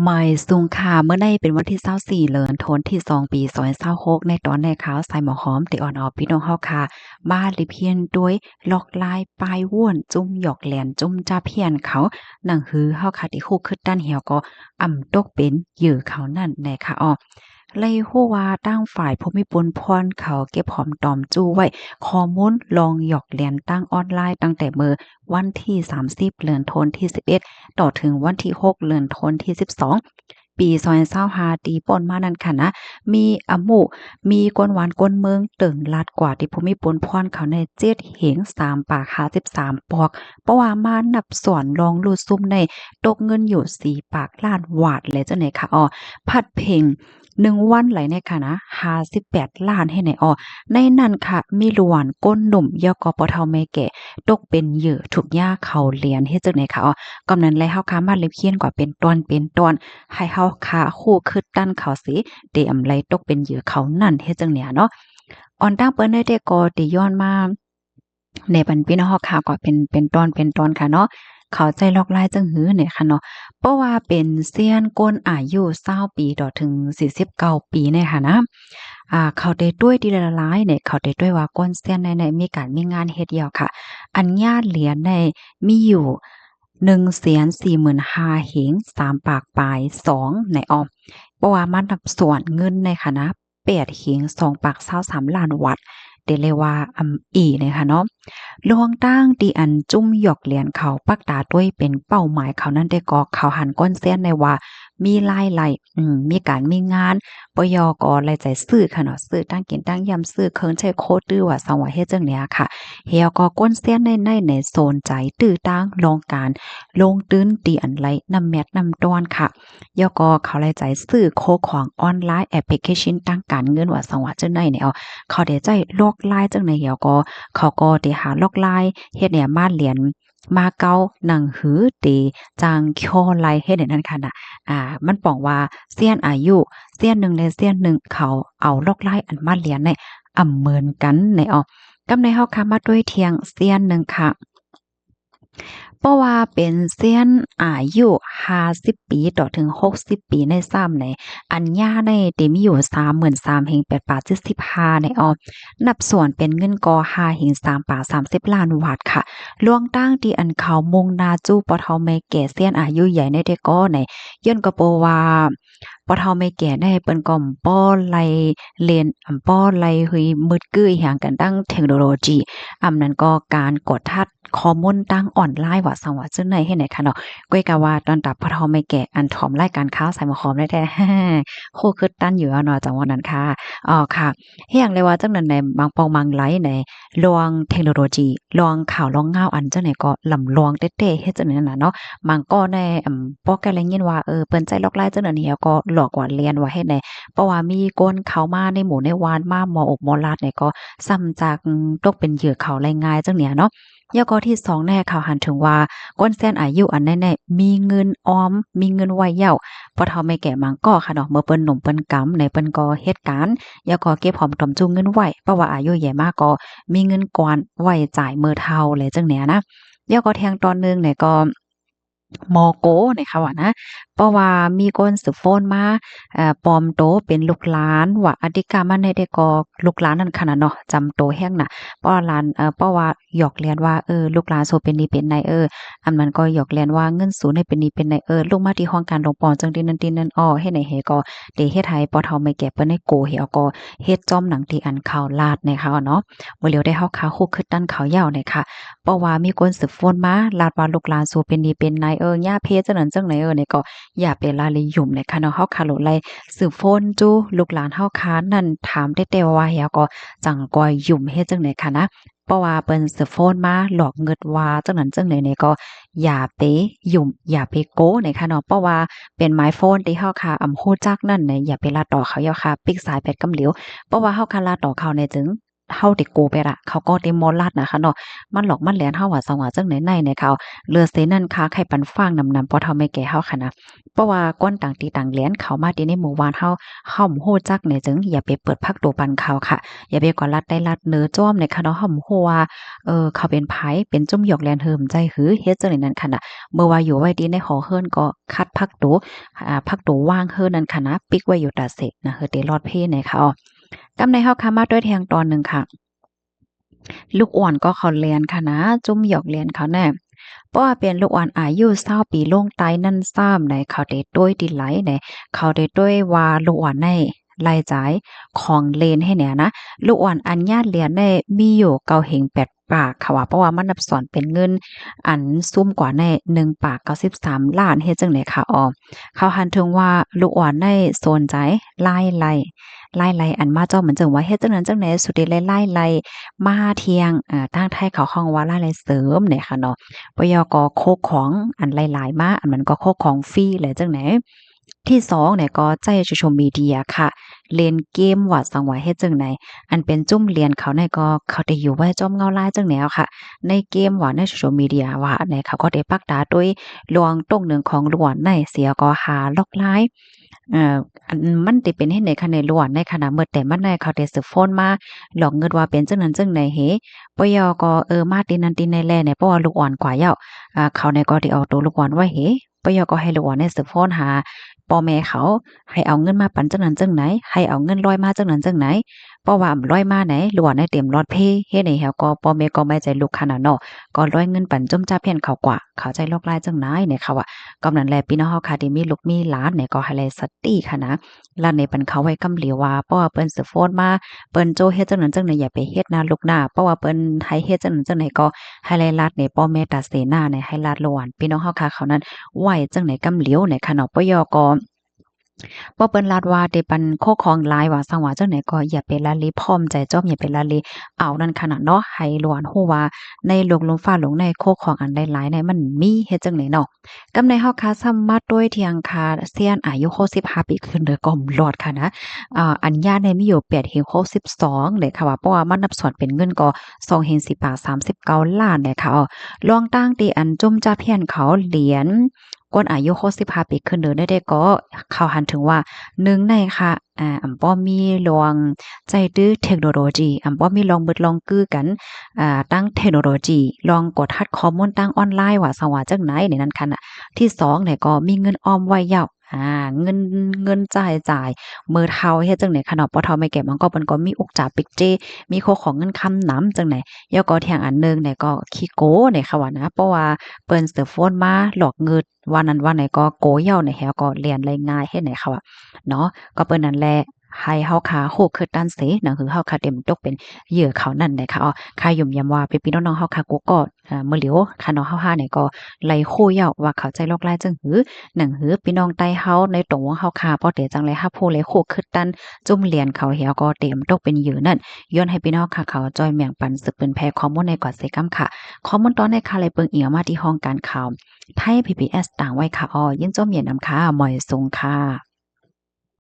หมายสุงค่ะเมื่อในเป็นวันที่24เดือนธันวาคมที่2ปี2026ในตอนในข่าวใส่หมอหอมติอ่อนออพี่น้องเฮาค่ะมาลิเพียนด้วยลอกลายปลายว่วนจุ่มหยอกแหลนจุ่มจ้าเพียนเขาหนังหือเฮาค่ะที่คู่คึดด้านเหี่ยวก็ตกเป็นเหยื่อเขานั่นแน่ค่ะเลยฮู้ว่าตั้งฝ่ายภูมิพลพรเขาเก็บหอมตอมจู้ไว้ข้อมูลลองหยอกแหลนตั้งออนไลน์ตั้งแต่เมื่อวันที่30เดือนธันวาคมที่11ต่อถึงวันที่6เดือนธันวาคมที่12ปี2025ตีป่นมานั่นค่ะนะมีหมู่มีกวนหวานกวนเมืองตึงลัดกว่าที่ภูมิพลพรเขาใน7เหง3ปาก53ปอกเพราะว่ามานับสอนลองลูดซุ่มในตกเงินอยู่4ปากล้านวาดเลยจังไหนค่ะพัดเพ็ง1 วันไหลในค่ะนะ58ล้านให้ไหนในนั้นค่ะมีหลวนก้นหนุ่มยกปทแม่แก่ตกเป็นเหยื่อถูกย่าเขาเลียนเฮ็ดจังไหนค่ะกำนั้นเลยเฮาค้ามาเล็บเขียนกว่าเป็นตอนเป็นตอนให้เฮาค้าคู่คืดตั้นเขาสิเตอำไรตกเป็นเหยื่อเขานั่นเฮ็ดจังเนี่ยเนาะออนตั้งเปิ้นได้แต่ก็ติย้อนมาในปันพี่น้องเฮาค่ะก็เป็นตอนเป็นตอนค่ะเนาะเข้าใจลอกลายจังหือเนี่ยค่ะเนาะเพราะว่าเป็นเซียนก้นอายุ20ปีต่อถึง49ปีเนี่ยค่ะนะเขาได้ด้วยทีละหลายเนี่ยเขาได้ด้วยว่าก้นเซียนในมีการมีงานเฮ็ดเดียวค่ะอันญาตเหรียญในมีอยู่145,000เหง3ปากปลาย2ในเพราะว่ามันนับส่วนเงินในค่ะนะ8เหง2ปาก23ล้านวัตต์เรียกว่าอีเนี่ยค่ะเนาะลวงตั้งที่อันจุ้มหยอกเหรียญเขาปักตาด้วยเป็นเป้าหมายเขานั่นได้ก็เขาหันก้นเสี้ยนในว่ามีรายไหลมีการมีงานปยก็รายจ่ายซื้อค่ะเนาะซื้อตั้งกินตั้งยำซื้อเครื่องใช้โคตื้อว่าสังว่าเฮ็ดจังเนี้ยค่ะเฮียก็ก้นเสี้ยนในโซนใจตื้อตั้งลองการลงตื้นตีอันไหลนำแมทนำต้อนค่ะยก็เขารายจ่ายซื้อโคของออนไลน์แอปพลิเคชันตั้งการเงินว่าสังว่าจังได๋เนี่ยเขาได้ใจลอกลายจังได๋เหี่ยวก็เขาก็ได้หาลอกลายเฮ็ดเนี่ยมาเหรียญมาเกาหนังหือตีจางคอไลเฮ็ดให้นั่นค่ะน่ะมันป้องว่าเซียนอายุเซียนหนึ่งและเซียนหนึ่งเขาเอาลอกลายอันมาเหรียญในเหมือนกันในกำในเฮาค่ะมาด้วยเทียงเซียนหนึ่งค่ะเพราะว่าเป็นเซียนอายุ50ปีต่อถึง60ปีในซ้ำในอันย่าในที่มีอยู่33,000แห่ง8บาท75ในนับส่วนเป็นเงินกอ5แห่ง3บาท30ล้านบาทค่ะลวงตั้งที่อันเขามุงนาจู้ปะเฒ่าแม่แก่เซียนอายุใหญ่ในเดก็ในย้อนก็โปว่าปะเฒ่าแม่แก่ได้เปิ้นก็ป้อไล่เรียนป้อไล่หุยมืดกื้อหยังกันตั้งเทคโนโลยีนั้นก็การกดทัดข้อมูลตั้งออนไลน์ว่าสังว่าจึงไหนให้ไหนค่ะเนาะก้อยกะว่าตอนตับพอทอไม่แก่อันถอมรายการค้าใส่หมอหอมได้แท้โคคือตั้นอยู่เอาเนาะจังว่านั้นค่ะค่ะเฮียงเลยว่าจังนั้นในบางปองบางไลในลวงเทคโนโลยีลวงข่าวลวงเงาอันจังไหนก็ลำลวงเต้ๆเฮ็ดจังนั้นน่ะเนาะบางก็ในปอกแกแลยินว่าเปิ้นใจลอกลายจังนั้นเหี่ยก็หลอกว่าเรียนว่าเฮ็ดได้เพราะว่ามีคนเข้ามาในหมู่ในวานมาหมออกหมอลาดเนี่ยก็ซ้ำจากตกเป็นเหยื่อเขารายง่ายจังเนี่ยเนาะ ยกอที่2แน่ข่าวหันถึงว่าก้นเส้นอายุอันแน่ๆมีเงินออมมีเงินไว้เย้าพอเฒ่าไม่แก่มังก็ค่ะเนาะเมื่อเปิ้นหนุ่มเปิ้นกำในเปิ้นก็เฮ็ดการยก็เก็บหอมตอมจุงเงินไว้เพราะว่าอายุใหญ่มากก็มีเงินก่อนไว้จ่ายมื้อเฒ่าเลยจังเนี้ยนะยก็แทงตอนหนึงเนี่ยก็มอโกเนี่ยค่ะว่านะเพราะว่ามีคนสืบโฟนมาปลอมโตเป็นลูกหลานว่าอธิกามันได้ได้ก็ลูกหลานนั่นขนาดเนาะจำโตแฮงน่ะเพราะว่าหลานเพราะว่าหยอกเลียนว่าลูกหลานโซเป็นนี่เป็นนายอันมันก็หยอกเลียนว่าเงินสูญให้เป็นนี่เป็นนายลงมาที่ห้องการหลวงปอจังที่นั้นเฮ็ดให้เฮก็ได้เฮ็ดให้ปอเฒ่าไม่แก่เปิ้นได้โกเฮาก็เฮ็ดจ้อมหนังที่อันข่าวลาดนะคะเนาะบ่เหลียวได้เฮาขาคุกคือตั้นเขายาวเนี่ยค่ะ เพราะว่ามีคนสืบโฟนมาลาดว่าลูกหลานสู่เป็นดีเป็นนายย่าเพจังนั้นจังไหนนี่ก็อย่าไปละเลยยุ่มเลยค่ะเนาะเฮาคาโลไลสืบโฟนจู้ลูกหลานเฮาค้านั่นถามได้แต่ว่าเฮียก็จังกอยยุ่มเฮ็ดจังไหนค่ะนะเพราะว่าเปิ้นสืบโฟนมาหลอกเงินว่าจังนั้นจังไหนนี่ก็อย่าไปยุ่มอย่าไปโก้นี่ค่ะเนาะเพราะว่าเป็นไม้โฟนที่เฮาค่ะฮู้จักนั่นน่ะอย่าไปลาดต่อเขาอย่าค่ะปิกสายแปดกำเหลียวเพราะว่าเฮาค่ะลาดต่อเขาเนี่ยจึง เฮาได้โกไปละเขาก็ได้มอลัดนะคะเนาะมันหลอกมันแหลนเฮาว่าสังว่าจังไหนในเขาเลือเสนั่นค้าไข่ปันฟางนำปอเฒ่าไม่แก่เฮาค่ะนะเพราะว่าก้นต่างตีต่างแหลนเขามาที่ในหมู่บ้านเฮาบ่ฮู้จักเนี่ยจึงอย่าไปเปิดพักโตปันเขาค่ะอย่าไปก่อลัดได้ลัดเนื้อจ้อมในค่ะเนาะเฮาบ่ฮู้ว่าเขาเป็นไผเป็นจุ่มหยอกแลนเหิมใจหือเฮ็ดจังได๋นั่นค่ะน่ะเมื่อว่าอยู่ไว้ดีในหอเฮิรนก็คัดพักโตพักโตว่างเฮิรนนั่นค่ะนะปิกไว้อยู่ตาเสกนะเฮอเตรอดเพในค่ะอ้อกำในเฮาค่ะมาด้วยแทงตอนหนึ่งค่ะลูกอ่อนก็เขาเรียนค่ะนะจุ่มหยอกเรียนเขาแน่เพราะว่าเป็นลูกอ่อนอายุ20ปีลงใต้นั่นซ้ำในเขาได้ด้วยดีไหลในเขาได้ด้วยว่าลูกอ่อนในรายจ่ายของเลนให้เนี่ยนะลูกอ่อนอันญาติเรียนได้มีอยู่เกาเหง8ปากค่ะว่าเพราะว่ามันนับสอนเป็นเงินอันซุ่มกว่าใน1ปาก93ล้านเฮ็ดจังได๋ค่ะอ้อเขาหันถึงว่าลูกอ่อนได้สนใจไล่อันมาเจ้าเหมือนจังว่าเฮ็ดจังนั้นจังไหนสุดได้ไล่มาเที่ยงทางไทยเขาฮ้องว่าไล่เสริมเนี่ยค่ะเนาะปยก็โคกของอันหลายๆมาอันมันก็โคกของฟรีแหละจังไหนที่2เนี่ยก็ใจ social media ค่ะเล่นเกมว่าสังว่าเฮ็ดจังไหนอันเป็นจุ้มเรียนเขาเนี่ยก็เขาได้อยู่ไว้จอมเงาลายจังแนวค่ะในเกมว่าใน social media ว่าในเขาก็ได้ปักดาด้วยลวงตรงหนึ่งของล้วนในเสียก็หาล็อกไลน์เอ่ออันมันสิเป็นเฮ็ดในคันในล้วนในขณะเมื่อแต่มันในเขาได้ซื้อโฟนมาหลอกเงินว่าเป็นจังนั้นจังไหนเฮปยก็มาตินันติในแลเนี่ยเพราะว่าลูกอ่อนกว่าเย้าเขาเนี่ยก็ได้เอาตัวลูกอ่อนไว้เฮปยก็ให้ลูกอ่อนเนี่ยซื้อโฟนหาพ่อแม่เขาให้เอาเงินมาปันจังนั้นจังไหนให้เอาเงินร้อยมาจังนั้นจังไหนเพราะว่าร้อยมาไหนล้วนในเต็มรอดเพเฮ็ดให้เฮาก็พ่อแม่ก็ไม่ใจลูกขนาดเนาะก็ร้อยเงินปันจุ่มจ้าเพียนเขากว่าเขาใจลอกลายจังไหนเนี่ยค่ะว่า กำนั้นแลพี่น้องเฮาค่ะที่มีลูกมีหลานเนี่ยก็ให้แลสติค่ะนะแล้วในปันเขาไว้กำเหลียวว่าเพราะว่าเปิ้นสิโฟนมาเปิ้นโจเฮ็ดจังนั้นจังใดอย่าไปเฮ็ดนะลูกนะเพราะว่าเปิ้นให้เฮ็ดจังนั้นจังใดก็ให้แลรัดในพ่อแม่ตัดเสนาเนี่ยให้รัดระหว่างพี่น้องเฮาค่ะเขานั้นไหว้จังไหนกำเหลียวในค่ะเนาะปยก็บ่เปิ้นลาดว่าได้ปันโคของหลายว่าสังว่าจังไหนก็อย่าไปละเลยพร้อมใจจ้อมอย่าไปละเลยเอานั่นขนาดเนาะให้หลวนฮู้ว่าในโลกลมฟ้าหลงในโคของอันหลายๆเนี่ยมันมีเฮ็ดจังไหนเนาะ กำในเฮาค่ะสามารถด้วยเทียงคาเซียนอายุ65ปีขึ้นเด้อก็รอดค่ะนะอัญญาเนี่ยมีอยู่8เฮง62เลยค่ะว่าเพราะว่ามันนับส่วนเป็นเงินก็2เฮง10บาท39ล้านเนี่ยค่ะลองตั้งตีอันจุ่มจ้าเพียนเขาเหรียญคนอายุ65ปีขึ้นเด้อได้ก็เขาหันถึงว่าหนึ่งในค่ะอำป้อมีลองใจตื้อเทคโนโลยีอำป้อมีลองเบิดลองกือกันตั้งเทคโนโลยีลองกดทัดข้อมูลตั้งออนไลน์ว่าสว่าจังไหนในนั้นค่ะน่ะที่2เนี่ยก็มีเงินออมไว้ยาวเงินจ่ายมื้อเฒ่าเฮ็ดจังได๋คะเนาะบ่เฒ่าไม่แก่มันก็เพิ่นก็มีอุกจาปิกเจมีโคของเงินคำนำจังได๋แล้วก็แถงอันหนึ่งเนี่ยก็ขี้โกเนี่ยค่ะว่านะเพราะว่าเปิ้นสิโฟนมาหลอกเงินว่านั้นว่าไหนก็โกเหย้าเนี่ยแฮวก็เรียนได้ง่ายเฮ็ดไหนค่ะว่าเนาะก็เปิ้นนั่นแหละให้เฮาขาโหกคือตันเสนั่นคือเฮาขาเต็มตกเป็นเหยื่อเขานั่นนะคะค่ายุ่มยำว่าพี่ๆน้องๆเฮาขากูก็มื้อเหลียวค่ะเนาะเฮาหาเนี่ยก็ไหลโคเหย้าว่าเข้าใจลอกลายจังหือหนังหือพี่น้องใต้เฮาในตรงของเฮาขาพอเตจังไลฮับผู้เลยโคคือตันจุ่มเรียนเขาเหี่ยวก็เต็มตกเป็นเหยื่อนั่นย้อนให้พี่น้องค่ะเขาจอยแม่งปันสืบเป็นแพร่ข้อมูลในกว่าเซกัมค่ะข้อมูลตอนในค่ะเลยเปิงเอียวมาที่ห้องการข่าวไทย PBS ต่างไว้ค่ะยินจมเย็นนำค่ะหมอยสูงค่ะ